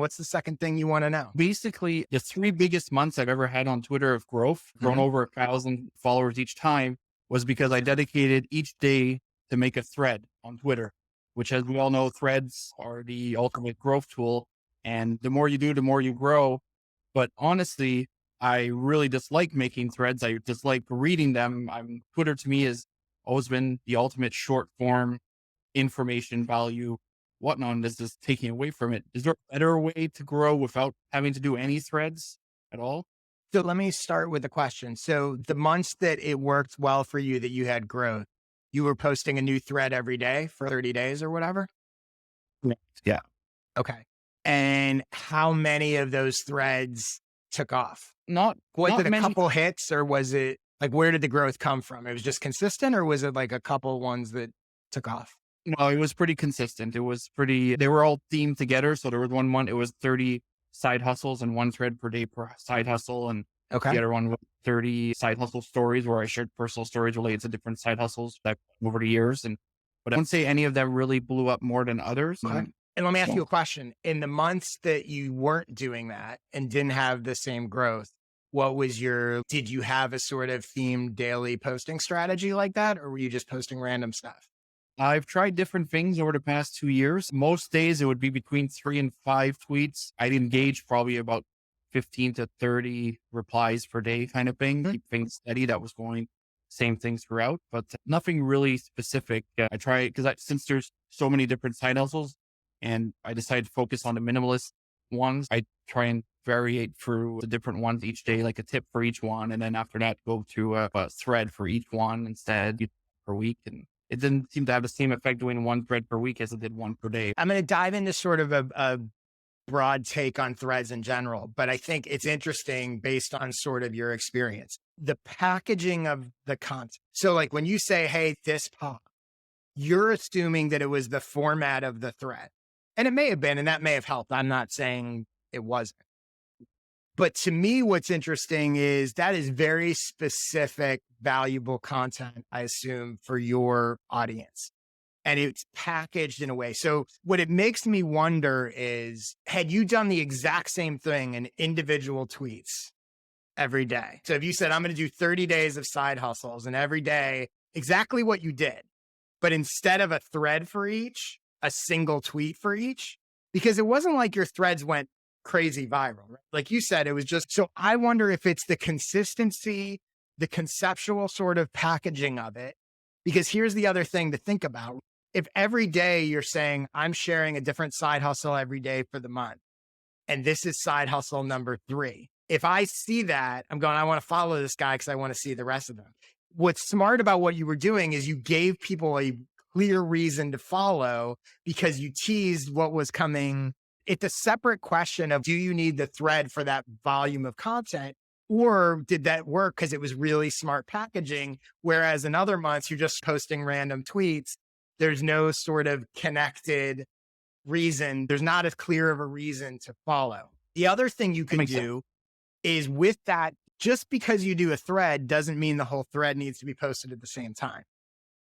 What's the second thing you want to know? Basically, the three biggest months I've ever had on Twitter of growth, grown Mhm. over 1,000 followers each time, was because I dedicated each day to make a thread on Twitter, which, as we all know, threads are the ultimate growth tool. And the more you do, the more you grow. But honestly, I really dislike making threads. I dislike reading them. Twitter to me has always been the ultimate short form information value, whatnot. And this is taking away from it. Is there a better way to grow without having to do any threads at all? So let me start with a question. So the months that it worked well for you, that you had growth, you were posting a new thread every day for 30 days or whatever? Correct. Yeah. Okay. And how many of those threads took off? Not Was not it a many. couple hits or was it like, where did the growth come from? It was just consistent or was it like a couple ones that took off? No, it was pretty consistent. They were all themed together. So there was one month, it was 30 side hustles and one thread per day per side hustle. And the Okay. other one was 30 side hustle stories where I shared personal stories related to different side hustles that over the years. But I wouldn't say any of them really blew up more than others. Okay. And let me ask you a question. In the months that you weren't doing that and didn't have the same growth, did you have a sort of themed daily posting strategy like that? Or were you just posting random stuff? I've tried different things over the past 2 years. Most days it would be between 3 and 5 tweets. I'd engage probably about 15 to 30 replies per day kind of thing, Mhm. keep things steady. That was going same things throughout, but nothing really specific. I try because since there's so many different side hustles and I decided to focus on the minimalist ones, I try and variate through the different ones each day, like a tip for each one. And then after that, go to a thread for each one instead per week. And it didn't seem to have the same effect doing one thread per week as it did one per day. I'm going to dive into sort of a broad take on threads in general, but I think it's interesting based on sort of your experience. The packaging of the content. So, like when you say, hey, this pop, you're assuming that it was the format of the thread. And it may have been, and that may have helped. I'm not saying it wasn't. But to me, what's interesting is that is very specific, valuable content, I assume, for your audience. And it's packaged in a way. So what it makes me wonder is, had you done the exact same thing in individual tweets every day? So if you said, I'm going to do 30 days of side hustles and every day, exactly what you did, but instead of a thread for each, a single tweet for each, because it wasn't like your threads went crazy viral. Right? Like you said, it was just, so I wonder if it's the consistency, the conceptual sort of packaging of it, because here's the other thing to think about. If every day you're saying, I'm sharing a different side hustle every day for the month, and this is side hustle number 3. If I see that, I'm going, I want to follow this guy because I want to see the rest of them. What's smart about what you were doing is you gave people a clear reason to follow because you teased what was coming. It's a separate question of, do you need the thread for that volume of content? Or did that work because it was really smart packaging? Whereas in other months, you're just posting random tweets. There's no sort of connected reason. There's not as clear of a reason to follow. The other thing you That could makes sense. do is with that, just because you do a thread doesn't mean the whole thread needs to be posted at the same time.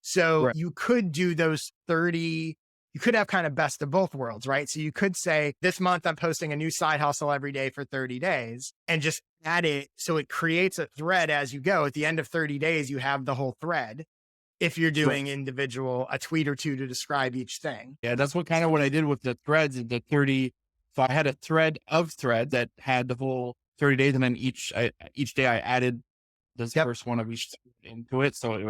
So Right. you could do those 30, you could have kind of best of both worlds, right? So you could say, this month I'm posting a new side hustle every day for 30 days and just add it. So it creates a thread as you go. At the end of 30 days, you have the whole thread. If you're Right. doing a tweet or two to describe each thing. Yeah, that's what I did with the threads and the 30. So I had a thread of thread that had the whole 30 days. And then each day I added this Yep. first one of each into it. So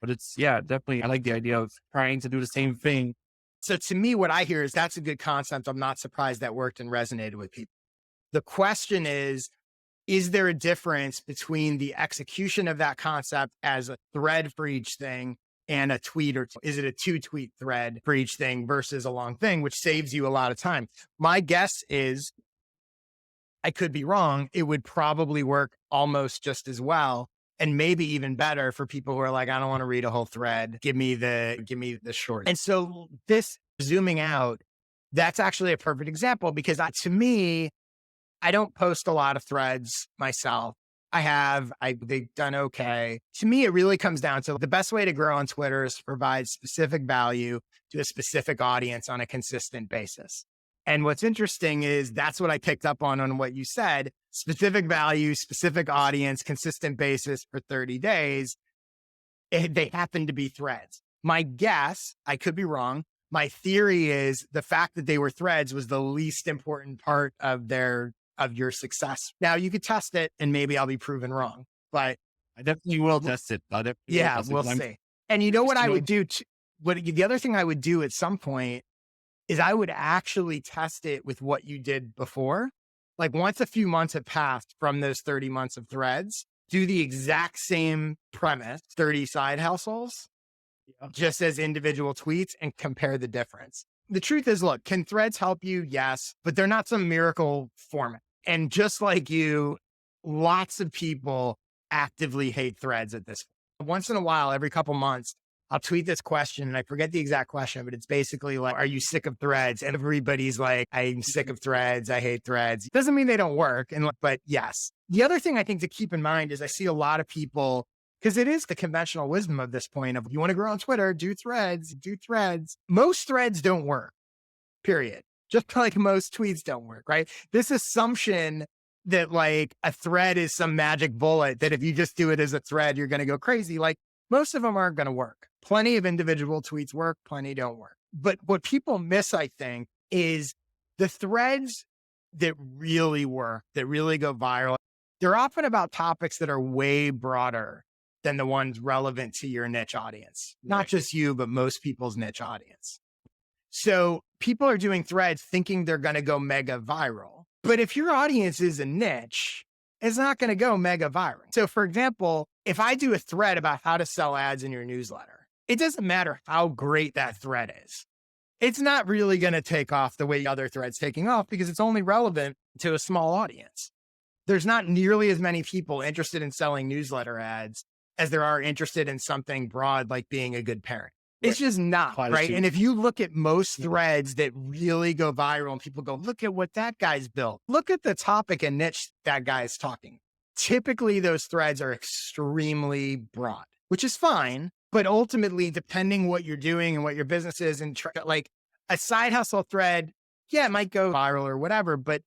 but it's, yeah, definitely. I like the idea of trying to do the same thing. So to me, what I hear is that's a good concept. I'm not surprised that worked and resonated with people. The question is there a difference between the execution of that concept as a thread for each thing and a tweet, or is it a 2-tweet thread for each thing versus a long thing, which saves you a lot of time? My guess is, I could be wrong, it would probably work almost just as well and maybe even better for people who are like, I don't want to read a whole thread. Give me the short. And so this zooming out, that's actually a perfect example because to me, I don't post a lot of threads myself. They've done okay. To me, it really comes down to the best way to grow on Twitter is to provide specific value to a specific audience on a consistent basis. And what's interesting is that's what I picked up on what you said, specific value, specific audience, consistent basis for 30 days. They happen to be threads. My guess, I could be wrong. My theory is the fact that they were threads was the least important part of your success. Now you could test it and maybe I'll be proven wrong, but I definitely will test it. I definitely will yeah, test it we'll 'cause I'm see. And you know curious what to I know. would do? The other thing I would do at some point is I would actually test it with what you did before. Like once a few months have passed from those 30 months of threads, do the exact same premise, 30 side hustles, Yeah. just as individual tweets and compare the difference. The truth is, look, can threads help you? Yes, but they're not some miracle format. And just like you, lots of people actively hate threads at this point. Once in a while, every couple months, I'll tweet this question and I forget the exact question, but it's basically like, are you sick of threads? And everybody's like, I'm sick of threads. I hate threads. Doesn't mean they don't work. But yes. The other thing I think to keep in mind is I see a lot of people, because it is the conventional wisdom of this point of you want to grow on Twitter, do threads, do threads. Most threads don't work, period. Just like most tweets don't work, right? This assumption that like a thread is some magic bullet that if you just do it as a thread, you're going to go crazy. Like most of them aren't going to work. Plenty of individual tweets work, plenty don't work. But what people miss, I think, is the threads that really work, that really go viral. They're often about topics that are way broader than the ones relevant to your niche audience. Not Right. just you, but most people's niche audience. So people are doing threads thinking they're going to go mega viral. But if your audience is a niche, it's not going to go mega viral. So for example, if I do a thread about how to sell ads in your newsletter, it doesn't matter how great that thread is. It's not really going to take off the way other threads taking off because it's only relevant to a small audience. There's not nearly as many people interested in selling newsletter ads as there are interested in something broad like being a good parent. It's Right. just not, Quite a right? few. And if you look at most Yeah. threads that really go viral and people go, look at what that guy's built. Look at the topic and niche that guy's talking. Typically, those threads are extremely broad, which is fine. But ultimately, depending what you're doing and what your business is, and like a side hustle thread, yeah, it might go viral or whatever, but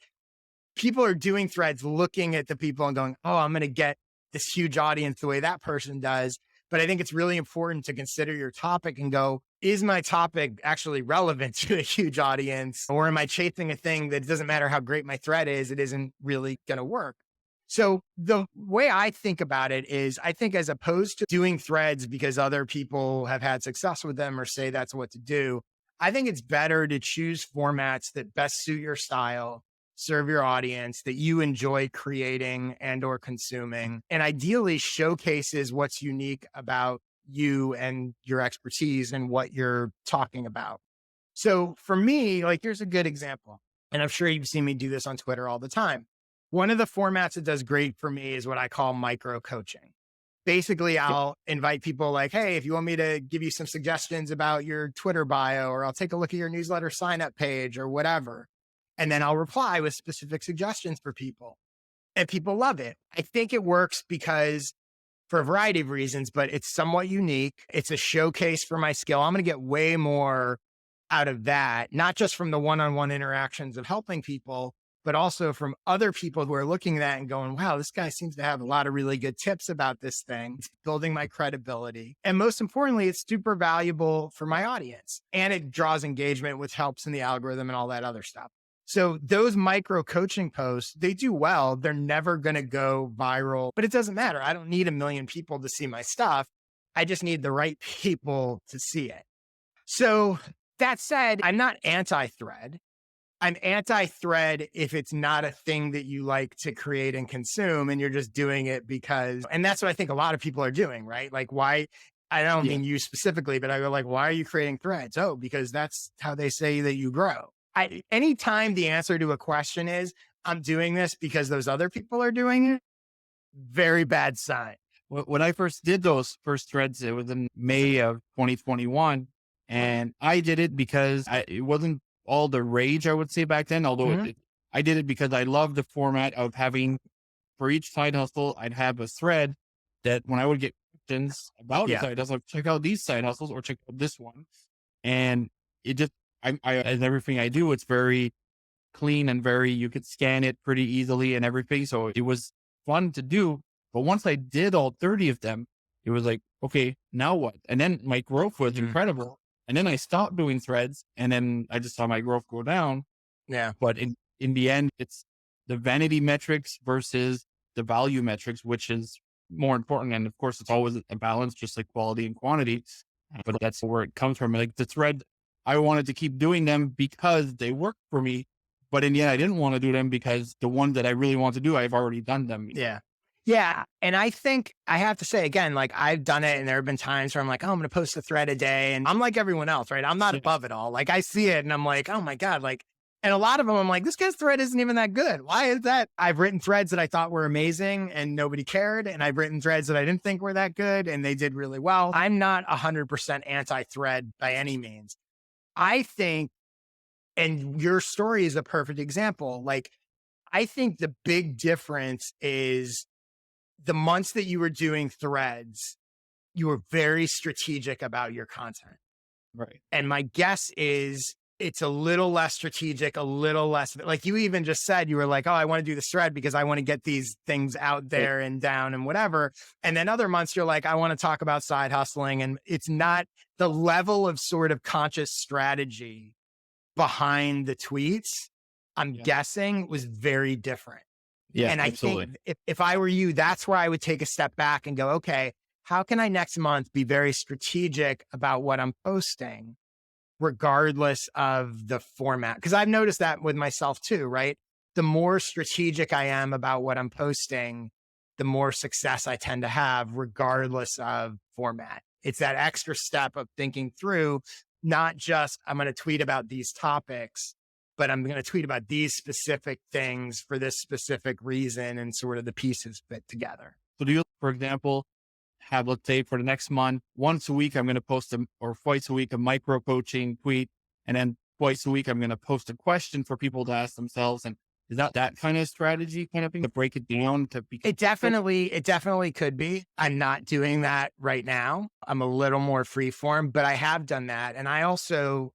people are doing threads looking at the people and going, oh, I'm going to get this huge audience the way that person does. But I think it's really important to consider your topic and go, is my topic actually relevant to a huge audience? Or am I chasing a thing that doesn't matter how great my thread is, it isn't really going to work? So the way I think about it is I think as opposed to doing threads because other people have had success with them or say that's what to do, I think it's better to choose formats that best suit your style, serve your audience, that you enjoy creating and or consuming, and ideally showcases what's unique about you and your expertise and what you're talking about. So for me, like here's a good example. And I'm sure you've seen me do this on Twitter all the time. One of the formats that does great for me is what I call micro coaching. Basically, Yep. I'll invite people like, hey, if you want me to give you some suggestions about your Twitter bio, or I'll take a look at your newsletter sign up page or whatever. And then I'll reply with specific suggestions for people. And people love it. I think it works because for a variety of reasons, but it's somewhat unique. It's a showcase for my skill. I'm going to get way more out of that, not just from the one-on-one interactions of helping people, but also from other people who are looking at that and going, wow, this guy seems to have a lot of really good tips about this thing. It's building my credibility. And most importantly, it's super valuable for my audience and it draws engagement, which helps in the algorithm and all that other stuff. So those micro coaching posts, they do well. They're never going to go viral, but it doesn't matter. I don't need a million people to see my stuff. I just need the right people to see it. So that said, I'm not anti-thread. I'm anti-thread if it's not a thing that you like to create and consume and you're just doing it because, and that's what I think a lot of people are doing, right? Like why, I don't Yeah. mean you specifically, but I go like, why are you creating threads? Oh, because that's how they say that you grow. Anytime the answer to a question is, I'm doing this because those other people are doing it, very bad sign. When I first did those first threads, it was in May of 2021. And I did it because it wasn't all the rage, I would say back then, although Mhm. I did it because I love the format of having for each side hustle, I'd have a thread that when I would get questions about a Yeah. side hustle, check out these side hustles or check out this one. And it just, as everything I do, it's very clean and you could scan it pretty easily and everything. So it was fun to do. But once I did all 30 of them, it was like, okay, now what? And then my growth was Mhm. incredible. And then I stopped doing threads and then I just saw my growth go down. Yeah. But in the end, it's the vanity metrics versus the value metrics, which is more important. And of course, it's always a balance, just like quality and quantity. But that's where it comes from. Like the thread, I wanted to keep doing them because they worked for me. But in the end, I didn't want to do them because the ones that I really want to do, I've already done them. Yeah. Yeah. And I think I have to say again, like I've done it and there have been times where I'm like, oh, I'm going to post a thread a day and I'm like everyone else, right? I'm not Yeah. above it all. Like I see it and I'm like, oh my God, like, and a lot of them I'm like, this guy's thread isn't even that good. Why is that? I've written threads that I thought were amazing and nobody cared. And I've written threads that I didn't think were that good and they did really well. I'm not 100% anti-thread by any means. I think, and your story is a perfect example. Like, I think the big difference is the months that you were doing threads, you were very strategic about your content. Right. And my guess is it's a little less strategic, a little less like you even just said, you were like, oh, I want to do this thread because I want to get these things out there and down and whatever. And then other months you're like, I want to talk about side hustling. And it's not the level of sort of conscious strategy behind the tweets, I'm Yeah. guessing was very different. Yeah, And I absolutely. think if I were you, that's where I would take a step back and go, okay, how can I next month be very strategic about what I'm posting, regardless of the format? Because I've noticed that with myself too, right? The more strategic I am about what I'm posting, the more success I tend to have, regardless of format. It's that extra step of thinking through, not just I'm going to tweet about these topics, but I'm going to tweet about these specific things for this specific reason and sort of the pieces fit together. So do you, for example, have, let's say for the next month, once a week, I'm going to post or twice a week, a micro coaching tweet. And then twice a week, I'm going to post a question for people to ask themselves. And is that kind of strategy kind of thing to break it down to be? It definitely could be. I'm not doing that right now. I'm a little more freeform, but I have done that. And I also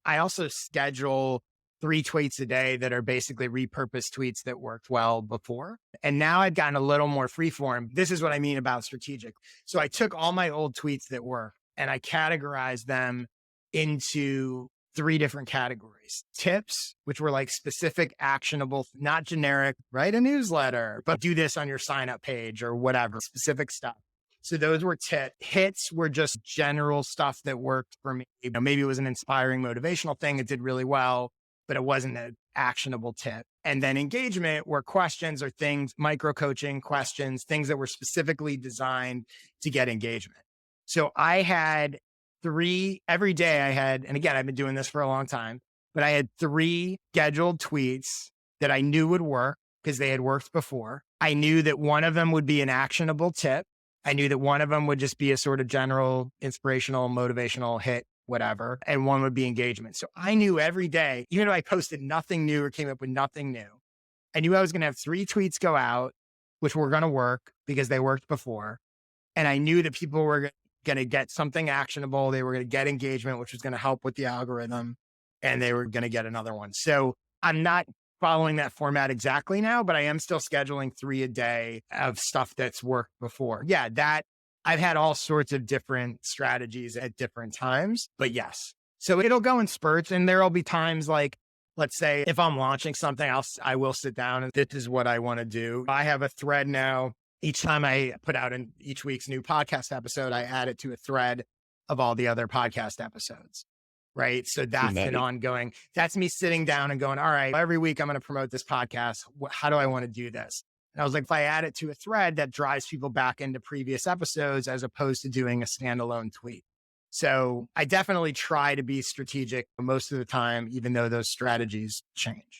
schedule 3 tweets a day that are basically repurposed tweets that worked well before. And now I've gotten a little more freeform. This is what I mean about strategic. So I took all my old tweets that work and I categorized them into 3 different categories. Tips, which were like specific, actionable, not generic, write a newsletter, but do this on your sign up page or whatever, specific stuff. So those were tips. Hits were just general stuff that worked for me. You know, maybe it was an inspiring motivational thing that did really well, but it wasn't an actionable tip. And then engagement were questions or things, micro coaching questions, things that were specifically designed to get engagement. So I had 3 every day. And again, I've been doing this for a long time, but I had 3 scheduled tweets that I knew would work because they had worked before. I knew that one of them would be an actionable tip. I knew that one of them would just be a sort of general inspirational, motivational hit, whatever. And one would be engagement. So I knew every day, even though I posted nothing new or came up with nothing new, I knew I was going to have 3 tweets go out, which were going to work because they worked before. And I knew that people were going to get something actionable. They were going to get engagement, which was going to help with the algorithm. And they were going to get another one. So I'm not following that format exactly now, but I am still scheduling 3 a day of stuff that's worked before. Yeah, that I've had all sorts of different strategies at different times, but yes. So it'll go in spurts and there'll be times like, let's say if I'm launching something, I will sit down and this is what I want to do. I have a thread now. Each time I put out each week's new podcast episode, I add it to a thread of all the other podcast episodes. Right. So that's an ongoing, that's me sitting down and going, all right, every week I'm going to promote this podcast. How do I want to do this? And I was like, if I add it to a thread that drives people back into previous episodes, as opposed to doing a standalone tweet. So I definitely try to be strategic most of the time, even though those strategies change.